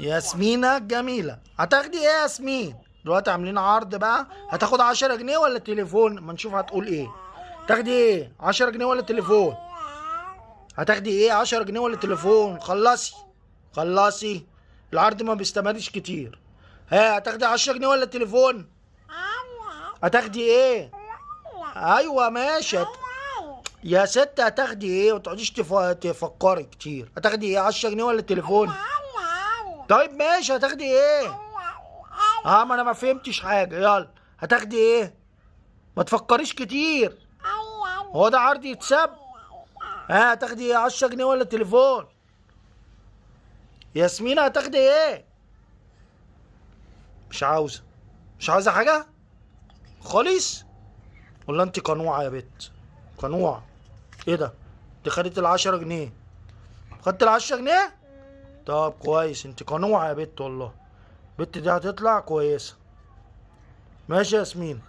ياسمينة الجميلة، هتاخدي ايه يا ياسمين؟ دلوقتي عاملين عرض بقى، هتاخد 10 جنيه ولا تليفون؟ ما نشوف هتقول ايه. تاخدي ايه؟ 10 جنيه ولا تليفون؟ هتاخدي ايه؟ 10 جنيه ولا تليفون؟ خلصي خلصي، العرض ما بيستمرش كتير. ها، هتاخدي 10 جنيه ولا تليفون؟ هتاخدي ايه؟ ايوه ماشي يا ست هتاخدي ايه؟ ما تقعديش تفكري كتير. هتاخدي ايه؟ 10 جنيه ولا تليفون؟ طيب ماشي، هتاخدي ايه؟ ما انا ما فهمتش حاجه. يلا، هتاخدي ايه؟ ما تفكريش كتير، هو ده عرض يتساب؟ هتاخدي ايه؟ 10 جنيه ولا تليفون؟ ياسمين هتاخدي ايه؟ مش عاوزه؟ مش عاوزه حاجه خالص؟ ولا انت قنوعه يا بت؟ قنوعه؟ ايه ده؟ دي خدت ال10 جنيه؟ خدت ال10 جنيه؟ طب كويس، انت قنوعه يا بت والله. البت دي هتطلع كويسه. ماشي يا ياسمين.